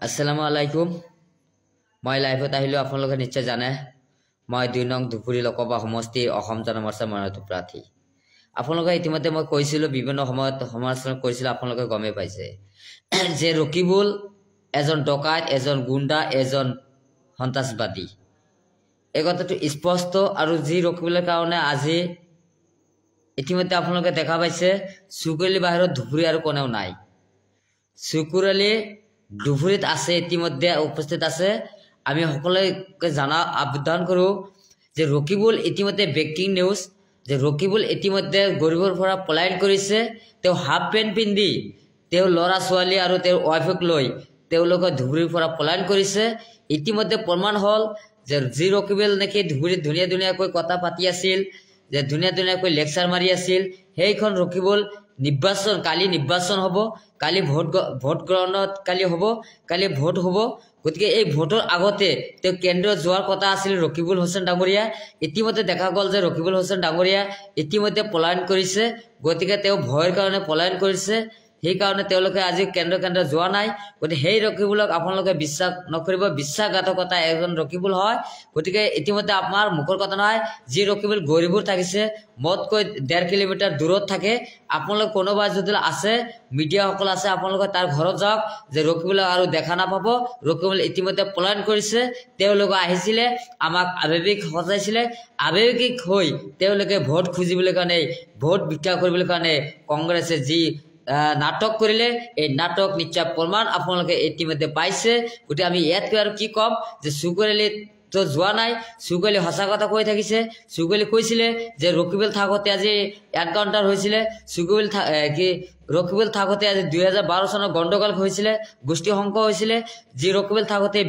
আসসালামু আলাইকুম। মই লাইভত আহিলো। আপোনালোকে নিশ্চয় জানে মই ২ নং ধুবুৰী লোকসভা সমষ্টিৰ অসম জনমৰ্চাৰ মনোনীত প্ৰাৰ্থী। আপোনালোকে ইতিমধ্যে মই কৈছিলো, বিভিন্ন সময়ত সমালোচনা কৰিছিলো, আপোনালোকে গমে পাইছে যে ৰকিবুল এজন ডকাইত, এজন গুণ্ডা, এজন সন্ত্ৰাসবাদী। এই কথাটো স্পষ্ট। আৰু যি ৰকিবুলৰ কাৰণে আজি ইতিমধ্যে আপোনালোকে দেখা পাইছে চুকুৰালী বাহিৰত ধুবুৰী আৰু কোনেও নাই। চুকুৰালী ধুবুৰীত আছে, ইতিমধ্যে উপস্থিত আছে। আমি সকলোকে জানা আবেদন কৰো যে ৰকিবুল ইতিমধ্যে ব্ৰেকিং নিউজ যে ৰকিবুল ইতিমধ্যে গৰিবৰ পৰা পলায়ন কৰিছে। তেওঁ হাফ পেণ্ট পিন্ধি তেওঁ ল'ৰা ছোৱালী আৰু তেওঁৰ ৱাইফক লৈ তেওঁলোকে ধুবুৰীৰ পৰা পলায়ন কৰিছে। ইতিমধ্যে প্ৰমাণ হ'ল যে যি ৰকিবুল নেকি ধুবুৰীত ধুনীয়া ধুনীয়াকৈ কথা পাতি আছিল, যে ধুনীয়া ধুনীয়াকৈ লেকচাৰ মাৰি আছিল, সেইখন ৰকিবুল নিৰ্বাচন কালি নিৰ্বাচন হ'ব, কালি ভোট গ্ৰহণত কালি হ'ব, কালি ভোট হ'ব। গতিকে এই ভোটৰ আগতে তেওঁ কেন্দ্ৰত যোৱাৰ কথা আছিল ৰকিবুল হুছেইন ডাঙৰীয়া। ইতিমধ্যে দেখা গ'ল যে ৰকিবুল হুছেইন ডাঙৰীয়া ইতিমধ্যে পলায়ন কৰিছে। গতিকে তেওঁ ভয়ৰ কাৰণে পলায়ন কৰিছে, সেইকাৰণে তেওঁলোকে আজি কেন্দ্ৰ যোৱা নাই। গতিকে সেই ৰকিবুলক আপোনালোকে বিশ্বাস নকৰিব, বিশ্বাসঘাতকতা এজন ৰকিবুল হয়। গতিকে ইতিমধ্যে আপোনাৰ মুখৰ কথা নহয়, যি ৰকিবুল গৰিবুৰ থাকিছে মোতকৈ 1.5 কিলোমিটাৰ দূৰত থাকে। আপোনালোক কোনোবা যদি আছে, মিডিয়াসকল আছে, আপোনালোকে তাৰ ঘৰত যাওক, যে ৰকিবুলক আৰু দেখা নাপাব। ৰকিবুল ইতিমধ্যে পলায়ন কৰিছে। তেওঁলোকে আহিছিলে, আমাক আৱেগিক সজাইছিলে, আৱেগিক হৈ তেওঁলোকে ভোট খুজিবলৈ কাৰণে, ভোট ভিক্ষা কৰিবলৈ কাৰণে কংগ্ৰেছে যি নাটক কৰিলে, এই নাটক নিশ্চয় প্ৰমাণ আপোনালোকে ইতিমধ্যে পাইছে। গতিকে আমি ইয়াতকৈ আৰু কি ক'ম, যে চুকুৰালীত যোৱা নাই। চুকুৰালী সঁচা কথা কৈ থাকিছে। চুকুৰালী কৈছিলে যে ৰকিবুল থাকোঁতে আজি এনকাউণ্টাৰ হৈছিলে, ৰকিবুল থাকোঁতে আজি 2012 চনত গণ্ডগোল হৈছিলে, গোষ্ঠী সংঘ হৈছিলে। যি ৰকিবুল থাকোঁতে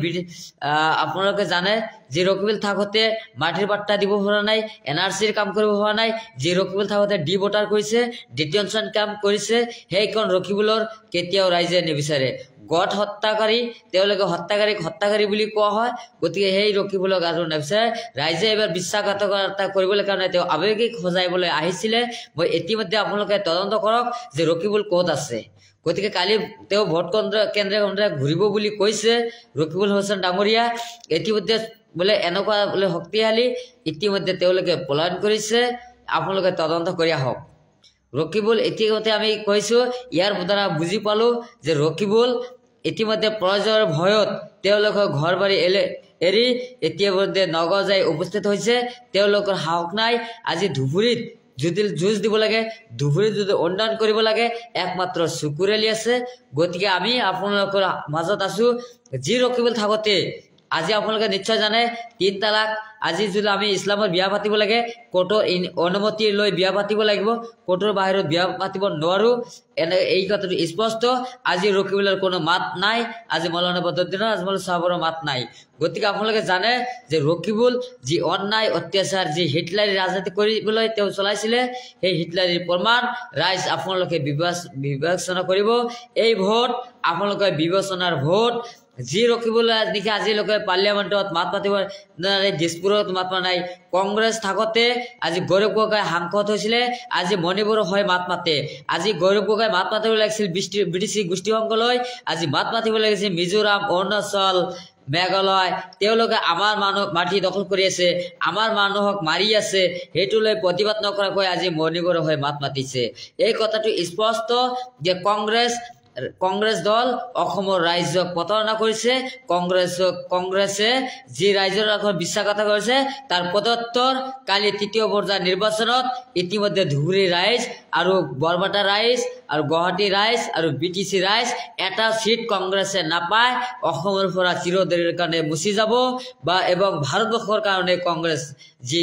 আপোনালোকে জানে, যি ৰকিবুল থাকোঁতে মাটিৰ পাট্টা দিব পৰা নাই, NRCৰ কাম কৰিব পৰা নাই, যি ৰকিবুল থাকোঁতে ভোটাৰ কৰিছে, ডিটেনশ্যন কাম কৰিছে, সেইখন ৰকিবুলৰ কেতিয়াও ৰাইজে নিবিচাৰে। গড হত্যাকাৰী, তেওঁলোকে হত্যাকাৰী বুলি কোৱা হয়। গতিকে সেই ৰকিবুলক আৰু নিবিচাৰে ৰাইজে। এবাৰ বিশ্বাসঘাতকতা কৰিবলৈ কাৰণে তেওঁ আৱেগিক সজাইবলৈ আহিছিলে। মই ইতিমধ্যে আপোনালোকে তদন্ত কৰক যে ৰকিবুল ক'ত আছে। গতিকে কালি তেওঁ ভোট কেন্দ্ৰে ঘূৰিব বুলি কৈছে ৰকিবুল হুছেইন ডাঙৰীয়া। ইতিমধ্যে বোলে এনেকুৱা বোলে শক্তিশালী, ইতিমধ্যে তেওঁলোকে পলায়ন কৰিছে। আপোনালোকে তদন্ত কৰি আহক। ৰকিবুল ইতিমধ্যে আমি কৈছো, ইয়াৰ দ্বাৰা বুজি পালো যে ৰকিবুল ইতিমধ্যে পৰাজয়ৰ ভয়ত তেওঁলোকৰ ঘৰ বাৰী এৰি ইতিমধ্যে নগাঁও যাই উপস্থিত হৈছে। তেওঁলোকৰ সাহস নাই। আজি ধুবুৰীত যদি যুঁজ দিব লাগে, ধুবুৰীত যদি উন্নয়ন কৰিব লাগে, একমাত্ৰ চুকুৰালী আছে। গতিকে আমি আপোনালোকৰ মাজত আছো। যি ৰকিবুল থাকোঁতে আজি আপোনালোকে নিশ্চয় জানে 3 তালাক, আজি যদি আমি ইছলামত বিয়া পাতিব লাগে কোৰ্টৰ অনুমতি লৈ বিয়া পাতিব লাগিব, কোৰ্টৰ বাহিৰত বিয়া পাতিব নোৱাৰো। এই কথাটো স্পষ্ট। আজি ৰকিবুলৰ কোনো মাত নাই, আজি মৌলানা বদৰুদ্দিন আজমল সাহেবৰ মাত নাই। গতিকে আপোনালোকে জানে যে ৰকিবুল যি অন্যায় অত্যাচাৰ, যি হিটলাৰী ৰাজনীতি কৰিবলৈ তেওঁ চলাইছিলে, সেই হিটলাৰীৰ প্ৰমাণ ৰাইজ আপোনালোকে বিবেচনা কৰিব। এই ভোট আপোনালোকে বিবেচনাৰ ভোট। যি ৰকিবুল নেকি আজিলৈকে পাৰ্লিয়ামেণ্টত মাত মাতিব নাই, দিছপুৰত মাত মতা নাই। কংগ্ৰেছ থাকোঁতে আজি গৌৰৱ গগৈ সাংসদ হৈছিলে, আজি মণিপুৰৰ হৈ মাত মাতে। আজি গৌৰৱ গগৈ মাত মাতিব লাগিছিল BDC গোষ্ঠী সংঘলৈ, আজি মাত মাতিব লাগিছিল মিজোৰাম, অৰুণাচল, মেঘালয়। তেওঁলোকে আমাৰ মাটি দখল কৰি আছে, আমাৰ মানুহক মাৰি আছে, সেইটো লৈ প্ৰতিবাদ নকৰাকৈ আজি মণিপুৰৰ হৈ মাত মাতিছে। এই কথাটো স্পষ্ট যে কংগ্ৰেছ দল অসমৰ ৰাইজক প্ৰতাৰণা কৰিছে। কংগ্ৰেছে যি ৰাইজৰ বিশ্বাসঘাতকতা কৰিছে, তাৰ পদত্তৰ কালি 3য় পৰ্যায়ৰ নিৰ্বাচনত ইতিমধ্যে ধুবুৰী ৰাইজ আৰু বৰপেটা ৰাইজ আৰু গুৱাহাটী ৰাইজ আৰু BTC ৰাইজ এটা সিট কংগ্ৰেছে নাপায়, অসমৰ পৰা চিৰদিনৰ কাৰণে মুচি যাব। এবং ভাৰতবৰ্ষৰ কাৰণে কংগ্ৰেছ যি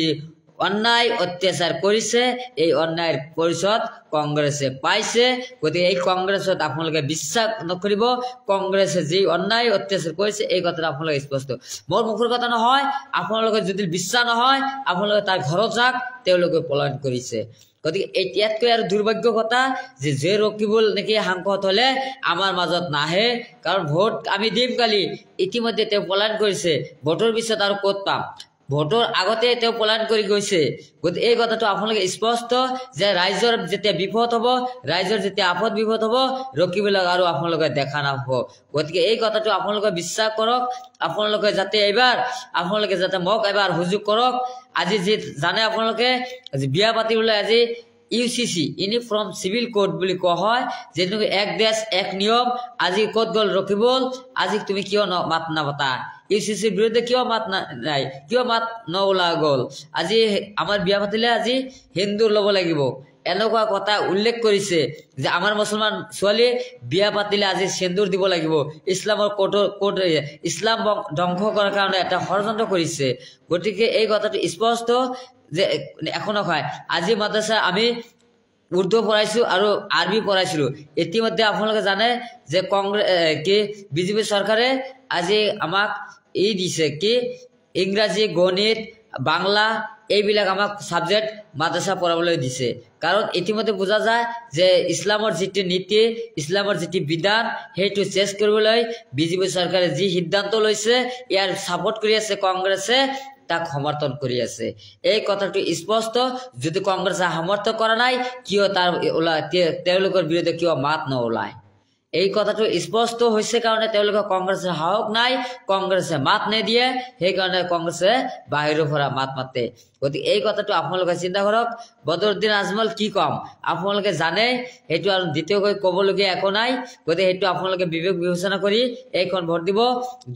অন্যায় অত্যাচাৰ কৰিছে, এই অন্যায়ৰ পৰিচয় কংগ্ৰেছে পাইছে। গতিকে এই কংগ্ৰেছত আপোনালোকে বিশ্বাস নকৰিব। কংগ্ৰেছে যি অন্যায় অত্যাচাৰ কৰিছে, এই কথাটো আপোনালোকে স্পষ্ট। মোৰ মুখৰ কথা নহয়। আপোনালোকে যদি বিশ্বাস নহয়, আপোনালোকে তাৰ ঘৰত যাওক, তেওঁলোকে পলায়ন কৰিছে। গতিকে ইয়াতকৈ আৰু দুৰ্ভাগ্য কথা যে ৰকিবুল নেকি সাংসদ হলে আমাৰ মাজত নাহে, কাৰণ ভোট আমি দিম কালি। ইতিমধ্যে তেওঁ পলায়ন কৰিছে, ভোটৰ পিছত আৰু ক'ত পাম। ভোটৰ আগতে তেওঁ পলায়ন কৰি গৈছে। গতিকে এই কথাটো আপোনালোকে স্পষ্ট যে ৰাইজৰ যেতিয়া বিপদ হ'ব, ৰাইজৰ যেতিয়া আপদ বিপদ হ'ব, ৰকিবুলক আৰু আপোনালোকে দেখা নাপাব। গতিকে এই কথাটো আপোনালোকে বিশ্বাস কৰক। আপোনালোকে যাতে এইবাৰ আপোনালোকে যাতে মোক এবাৰ সুযোগ কৰক। আজি যি জানে আপোনালোকে বিয়া পাতিবলৈ আজি UCC ইউনিফৰ্ম চিভিল কোড বুলি কোৱা হয়, যেনেকৈ এক দেশ এক নিয়ম। আজি ক'ত গ'ল ৰকিবুল? আজি তুমি কিয় মাত নাপাতা? UCCৰ বিৰুদ্ধে কিয় মাত নাই? কিয় মাত নোলা গ'ল? আজি আমাৰ বিয়া পাতিলে আজি হিন্দুৰ ল'ব লাগিব, এনেকুৱা কথা উল্লেখ কৰিছে যে আমাৰ মুছলমান ছোৱালী বিয়া পাতিলে আজি সেন্দুৰ দিব লাগিব। ইছলামৰ কোড ইছলাম ধ্বংস কৰাৰ কাৰণে এটা ষড়যন্ত্ৰ কৰিছে। গতিকে এই কথাটো স্পষ্ট যে এখনো হয়। আজি মাদ্ৰাছা আমি উৰ্দু পঢ়াইছো আৰু আৰবি পঢ়াইছিলো। ইতিমধ্যে আপোনালোকে জানে যে বিজেপি চৰকাৰে আজি আমাক দিছে কি ইংৰাজী, গণিত, বাংলা এইবিলাক আমাক সাবজেক্ট মাদ্ৰাছা পঢ়াবলৈ দিছে। কাৰণ ইতিমধ্যে বুজা যায় যে ইছলামৰ যিটো নীতি, ইছলামৰ যিটো বিধান সেইটো চেঞ্জ কৰিবলৈ বিজেপি চৰকাৰে যি সিদ্ধান্ত লৈছে, ইয়াৰ সাপোৰ্ট কৰি আছে কংগ্ৰেছে, তাক সমৰ্থন কৰি আছে। এই কথাটো স্পষ্ট। যদি কংগ্ৰেছে সমৰ্থন কৰা নাই, কিয় তাৰ তেওঁলোকৰ বিৰুদ্ধে কিয় মাত নোলায়? এই কথাটো স্পষ্ট হৈছে কাৰণে তেওঁলোকে কংগ্ৰেছৰ সাহস নাই, কংগ্ৰেছে মাত নিদিয়ে, সেইকাৰণে কংগ্ৰেছে বাহিৰৰ পৰা মাত মাতে। গতিকে এই কথাটো আপোনালোকে চিন্তা কৰক। বদৰুদ্দিন আজমল কি কম আপোনালোকে জানে, সেইটো আৰু দ্বিতীয়কৈ ক'বলগীয়া একো নাই। গতিকে সেইটো আপোনালোকে বিবেক বিবেচনা কৰি এইখন ভোট দিব।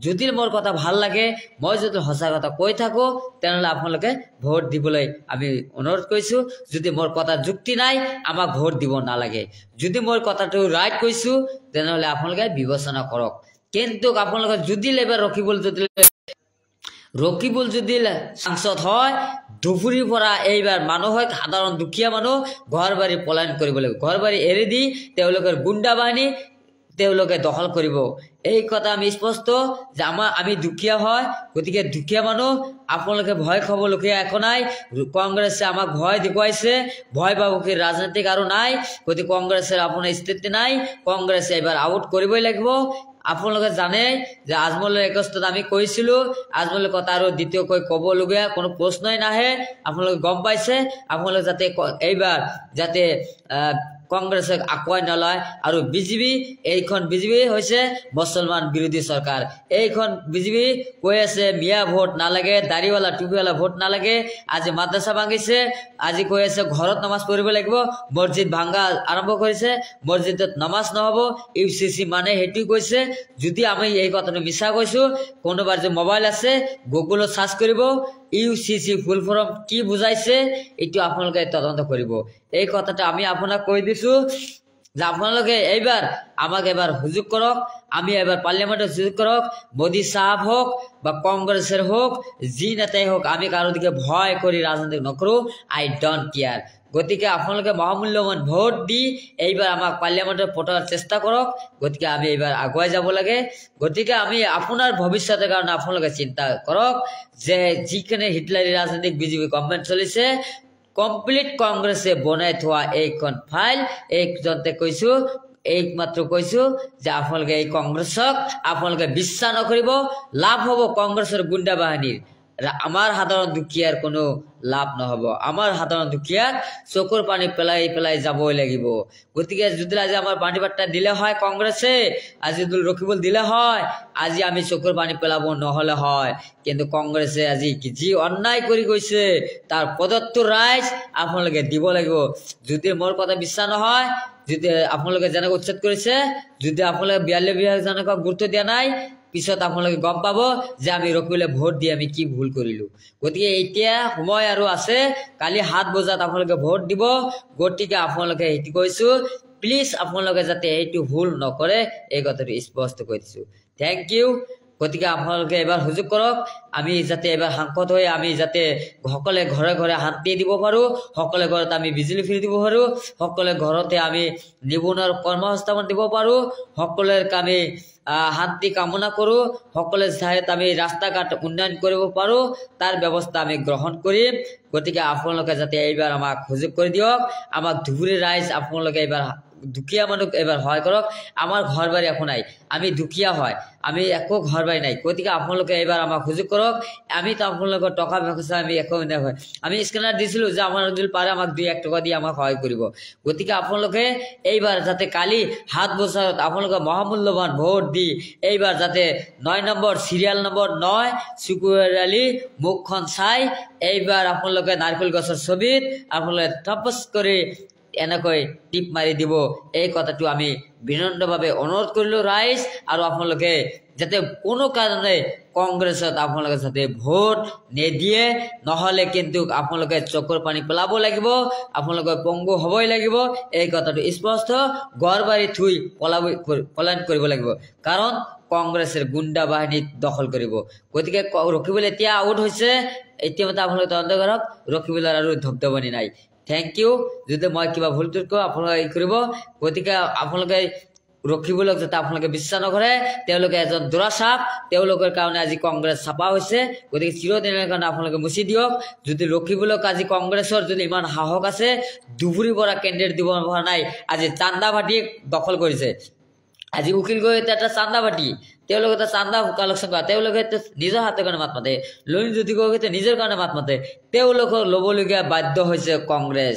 যদি মোৰ কথা ভাল লাগে, মই যদি সঁচা কথা কৈ থাকো, তেনেহ'লে আপোনালোকে ভোট দিবলৈ আমি অনুৰোধ কৰিছো। যদি মোৰ কথা যুক্তি নাই, আমাক ভোট দিব নালাগে। যদি মোৰ কথাটো ৰাইট কৈছো, তেনেহ'লে আপোনালোকে বিবেচনা কৰক। কিন্তু আপোনালোকে যদি এবাৰ ৰকিবুল যদি সাংসদ হয়, ধুবুৰীৰ পৰা এইবাৰ মানুহক সাধাৰণ দুখীয়া মানুহ ঘৰ বাৰী পলায়ন কৰিব লাগিব। ঘৰ বাৰী এৰি দি তেওঁলোকৰ গুণ্ডা বাহিনী তেওঁলোকে দখল কৰিব। এই কথা আমি স্পষ্ট যে আমি দুখীয়া হয়, গতিকে দুখীয়া মানুহ আপোনালোকে ভয় খাবলগীয়া একো নাই। কংগ্ৰেছে আমাক ভয় দেখুৱাইছে, ভয় পাব কি ৰাজনীতিক আৰু নাই। গতিকে কংগ্ৰেছৰ আপোনাৰ স্থিতি নাই, কংগ্ৰেছে এইবাৰ আউট কৰিবই লাগিব। আপোনালোকে জানে যে আজমলৰ একষ্টত আমি কৈছিলো, আজমলৰ কথা আৰু দ্বিতীয়কৈ ক'বলগীয়া কোনো প্ৰশ্নই নাহে। আপোনালোকে গম পাইছে। আপোনালোকে যাতে এইবাৰ যাতে কংগ্ৰেছক আঁকোৱাই নলয়। আৰু এইখন বিজেপি হৈছে মুছলমান বিৰোধী চৰকাৰ। এইখন বিজেপি কৈ আছে মিয়া ভোট নালাগে, দাড়িৱালা টুপিৱালা ভোট নালাগে। আজি মাদ্ৰাছা ভাঙিছে, আজি কৈ আছে ঘৰত নামাজ পঢ়িব লাগিব, মছজিদ ভাঙা আৰম্ভ কৰিছে, মছজিদত নামাজ নহ'ব। UCC মানে সেইটো কৈছে। যদি আমি এই কথাটো মিছা কৈছো, কোনোবাৰ যে মোবাইল আছে গুগলত চাৰ্চ কৰিব, UCC ফুল ফৰ্ম কি বুজাইছে এইটো আপোনালোকে তদন্ত কৰিব। এই কথাটো আমি আপোনাক কৈ দিছো যে আপোনালোকে এইবাৰ আমাক এবাৰ সুযোগ কৰক। আমি এবাৰ পাৰ্লিয়ামেণ্টত সুযোগ কৰক। মোদী সাহেব হোক বা কংগ্ৰেছৰ হোক, যি নেতাই হোক, আমি কাৰো দিকে ভয় কৰি ৰাজনীতি নকৰো। আই ডোন্ট কেয়াৰ। গতিকে আপোনালোকে মহামূল্যৱান ভোট দি এইবাৰ আমাক পাৰ্লিয়ামেণ্টত পঠোৱাৰ চেষ্টা কৰক। গতিকে আমি এইবাৰ আগুৱাই যাব লাগে। গতিকে আমি আপোনাৰ ভৱিষ্যতৰ কাৰণে আপোনালোকে চিন্তা কৰক যে যিখিনি হিটলাৰী ৰাজনীতিক বিজেপি গভৰ্ণমেণ্ট চলিছে, কমপ্লিট কংগ্ৰেছে বনাই থোৱা এইখন ফাইল এইজনতে কৈছো, এইমাত্ৰ কৈছো যে আপোনালোকে এই কংগ্ৰেছক আপোনালোকে বিশ্বাস নকৰিব। লাভ হ'ব কংগ্ৰেছৰ গুণ্ডা বাহিনীৰ, আমাৰ সাধাৰণ দুখীয়াৰ কোনো লাভ নহ'ব। আমাৰ সাধাৰণ দুখীয়াক চকুৰ পানী পেলাই পেলাই যাবই লাগিব। গতিকে যদি আজি আমাৰ পানী বাৰ্তা দিলে হয় কংগ্ৰেছে, আজি ৰকিবুল দিলে হয়, আজি আমি চকুৰ পানী পেলাব নহ'লে হয়। কিন্তু কংগ্ৰেছে আজি যি অন্যায় কৰি গৈছে, তাৰ পদত্ব ৰাইজ আপোনালোকে দিব লাগিব। যদি মোৰ কথা বিশ্বাস নহয়, যদি আপোনালোকে যেনেকৈ উচ্ছেদ কৰিছে, যদি আপোনালোকে 42 বিভাগজনক গুৰুত্ব দিয়া নাই, পিছত আপোনালোকে গম পাব যে আমি ৰকিবুলে ভোট দি আমি কি ভুল কৰিলো। গতিকে এতিয়া সময় আৰু আছে, কালি 7 বজাত আপোনালোকে ভোট দিব। গতিকে আপোনালোকে সেইটো কৈছো, প্লিজ আপোনালোকে যাতে এইটো ভুল নকৰে, এই কথাটো স্পষ্ট কৈ দিছো। Thank you. গতিকে আপোনালোকে এবাৰ সুযোগ কৰক। আমি যাতে এবাৰ সাংসদ হৈ আমি যাতে সকলে ঘৰে ঘৰে শান্তি দিব পাৰো, সকলে ঘৰত আমি বিজুলী ফ্ৰী দিব পাৰো, সকলে ঘৰতে আমি নিবনুৱাৰ কৰ্মসংস্থাপন দিব পাৰো, সকলোৰে কামে শান্তি কামনা কৰো, সকলে ঠাইত আমি ৰাস্তা ঘাট উন্নয়ন কৰিব পাৰো, তাৰ ব্যৱস্থা আমি গ্ৰহণ কৰিম। গতিকে আপোনালোকে যাতে এইবাৰ আমাক সুযোগ কৰি দিয়ক। আমাক ধুবুৰী ৰাইজ আপোনালোকে এইবাৰ দুখীয়া মানুহ এবাৰ সহায় কৰক আমাৰ ঘৰ বাৰী একো নাই আমি দুখীয়া হয় আমি একো ঘৰ বাৰী নাই গতিকে আপোনালোকে এইবাৰ আমাক সুযোগ কৰক আমি তো আপোনালোকৰ টকা পইচা আমি একো নাই হয় আমি স্কেনাৰ দিছিলো যে আমাৰ যদি পাৰে আমাক 2-1 টকা দি আমাক সহায় কৰিব গতিকে আপোনালোকে এইবাৰ যাতে কালি 7 বছৰত আপোনালোকে মহামূল্যবান ভোট দি এইবাৰ যাতে 9 নম্বৰ সিৰিয়াল নম্বৰ 9 চুকুৰালি মুখখন চাই এইবাৰ আপোনালোকে নাৰিকল গছৰ ছবিত আপোনালোকে তপস কৰি এনেকৈ টিপ মাৰি দিব এই কথাটো আমি বিনম্ৰভাৱে অনুৰোধ কৰিলো ৰাইজ আৰু আপোনালোকে যাতে কোনো কাৰণে কংগ্ৰেছত আপোনালোকে যাতে ভোট নিদিয়ে নহলে কিন্তু আপোনালোকে চকুৰ পানী পেলাব লাগিব আপোনালোকে পংগু হ'বই লাগিব এই কথাটো স্পষ্ট গড়বাৰী থুই পলায়ন কৰিব লাগিব কাৰণ কংগ্ৰেছৰ গুণ্ডা বাহিনী দখল কৰিব গতিকে ৰখিবলৈ এতিয়া আউট হৈছে ইতিমধ্যে আপোনালোকে তদন্ত কৰক ৰখিবলৈ আৰু ধবধবানি নাই থ্যাংক ইউ যদি মই কিবা ভুল ত্ৰুটি আপোনালোকে কৰিব গতিকে আপোনালোকে ৰখিবলৈ যাতে আপোনালোকে বিশ্বাস নকৰে তেওঁলোকে এজন দুৰাচাপ তেওঁলোকৰ কাৰণে আজি কংগ্ৰেছ ছাপা হৈছে গতিকে চিৰদিনৰ কাৰণে আপোনালোকে মুচি দিয়ক যদি ৰখিবলৈ আজি কংগ্ৰেছৰ যদি ইমান সাহস আছে দুবুৰী পৰা কেণ্ডিডেট দিব পৰা নাই আজি চান্দাভাটি দখল কৰিছে আজি উকিল গৈ এটা চান্দাভাটি তেওঁলোকে তো চান্দা কালেকশ্যন কৰা তেওঁলোকে নিজৰ হাতৰ কাৰণে মাত মাতে লুনি জ্যোতি গগৈয়ে নিজৰ কাৰণে মাত মাতে তেওঁলোকক ল'বলগীয়া বাধ্য হৈছে কংগ্ৰেছ